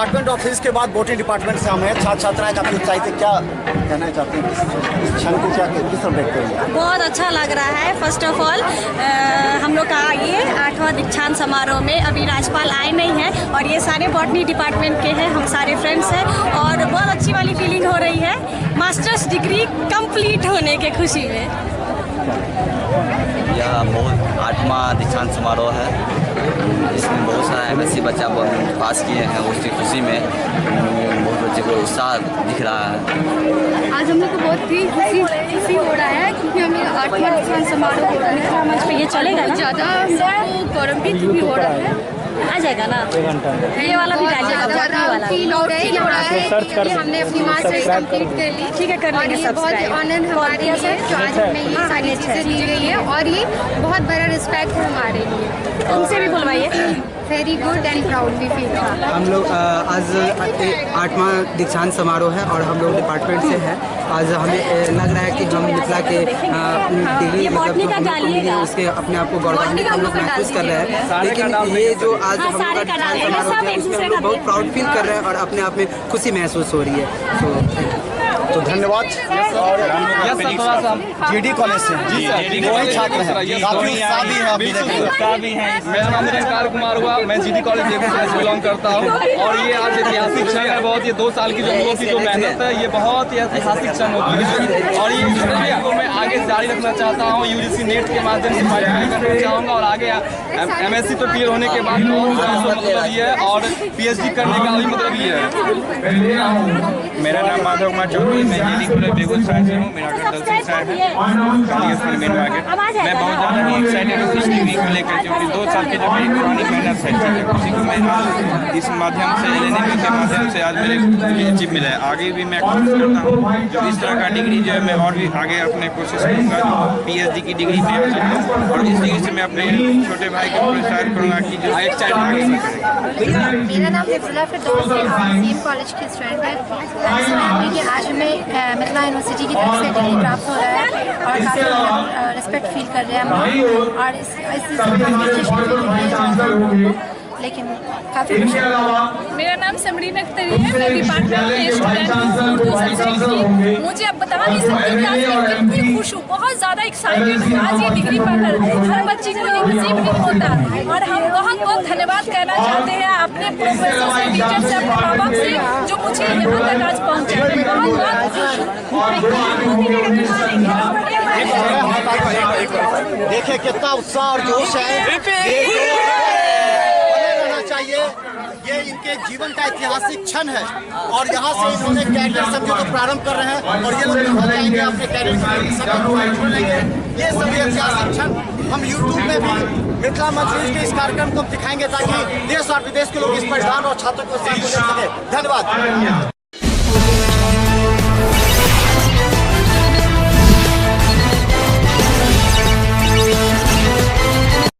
Department of physics के बाद botany department से हम हैं। छात्र छात्राएं काफी उत्साहित है, क्या कहना चाहते हैं, इस क्षण को क्या किस तरह देखते हैं? बहुत अच्छा लग रहा है। फर्स्ट ऑफ ऑल हम लोग का ये 8वां दीक्षांत समारोह में अभी राज्यपाल आए नहीं हैं और ये सारे बॉटनी डिपार्टमेंट के हैं, हम सारे फ्रेंड्स हैं और बहुत अच्छी वाली फीलिंग हो रही है मास्टर्स डिग्री कंप्लीट होने के खुशी में। यह बहुत 8वां दीक्षांत समारोह है, इसमें बहुत सारा MSc बच्चा पास किए हैं, उसकी खुशी में बहुत बच्चे को उत्साह दिख रहा है। आज हम लोग को बहुत ही खुशी हो रहा है क्योंकि हम लोग 8वां दीक्षांत समारोह हो रहा है। मंच पे ये चलेगा ना, ज़्यादा गौरवान्वित भी हो रहा है। आ जाएगा ना, ये वाला भी आ जाएगा। फील हो रहा है कि हमने अपनी मास्टर्स कंप्लीट कर ली। ठीक है, कर लेंगे। बहुत आनंद हमारे लिए है जो आज हमें ये सारी चीज़ें दी गई है और ये बहुत बड़ा रिस्पेक्ट है हमारे लिए। उनसे भी बुलवाइए। वेरी गुड एंड प्राउड भी फील। हम लोग आज 8वां दीक्षांत समारोह है और हम लोग डिपार्टमेंट से हैं। आज हमें लग रहा है कि हम मिथिला के डिग्री मतलब उसके अपने आप को गौरवान्वित हम लोग महसूस कर रहे हैं। लेकिन ये जो आज हम लोग का दीक्षांत समारोह है उसमें हम लोग बहुत प्राउड फील कर रहे हैं और अपने आप में खुशी महसूस हो रही है। तो धन्यवाद। और GD कॉलेज से वही छात्र हैं, काफी उत्साह भी है अभी देखिए। मेरा नाम निरंकार कुमार हुआ, मैं GD कॉलेज बेगूसराय से बिलोंग करता हूँ और ये आज ऐतिहासिक क्षण है। बहुत ये 2 साल की जो लोगों की जो मेहनत है ये बहुत ही ऐतिहासिक क्षण होती है और ये स्टडी को मैं आगे जारी रखना चाहता हूँ। UGC नेट के माध्यम से क्वालिफाई करना चाहूँगा और आगे MSc तो क्लियर होने के बाद मतलब ये है और PhD करने का भी मतलब ये है। मेरा नाम माधव कुमार चौधरी, मैं GD कॉलेज बेगूसराय से हूँ। मेरा घर दलसिंह साइड है, कालीगंज मेन मार्केट। मैं बहुत ज़्यादा ही एक्साइटेड हूँ इस डिग्री को लेकर, क्योंकि 2 साल की जो मेरी पुरानी मेहनत है उसी को मैं आज इस माध्यम से लेने के माध्यम से आज मेरे अचीव मिला है। आगे भी मैं कोशिश करता हूँ जो इस तरह का डिग्री जो है मैं और भी आगे अपने कोशिश करूँगा PhD की डिग्री पे सकूँ और इस डिग्री से मैं अपने छोटे भाई को प्रोत्साहित करूँगा कि जो एक साइड आगे सीखें। मेरा नाम हिफ्जुल्लाह फिरदौस है, सेम कॉलेज की स्टूडेंट है। कि आज हमें मिथिला यूनिवर्सिटी की तरफ से डिग्री प्राप्त हो रहा है और काफ़ी रिस्पेक्ट फील कर रहे हैं हम और लेकिन काफ़ी मेरा नाम समरीन अख्तरी है, मैं डिपार्टमेंट की स्टूडेंट हूँ उर्दू सब्जेक्ट की। मुझे अब बता नहीं सकती कि आज मैं कितनी खुश हूँ, बहुत ज़्यादा एक्साइटेड हूँ। आज ये डिग्री पाकर हर बच्ची को ये नसीब नहीं होता और हम बहुत बहुत धन्यवाद कहना चाहते हैं अपने प्रोफेसर से, टीचर से, अपने माँ बाप से जो मुझे यहाँ तक आज पहुँचाए। देखिए कितना उत्साह और जोश है, चाहिए। ये इनके जीवन का ऐतिहासिक क्षण है और यहाँ से इन्होंने कैरियर समझे तो प्रारंभ कर रहे हैं और ये लोग जाएंगे अपने कैरियर के। ये सभी ऐतिहासिक क्षण हम YouTube में भी मिथिला मंच के इस कार्यक्रम को दिखाएंगे ताकि देश और विदेश के लोग इस परिधान और छात्रों को देख सके। धन्यवाद।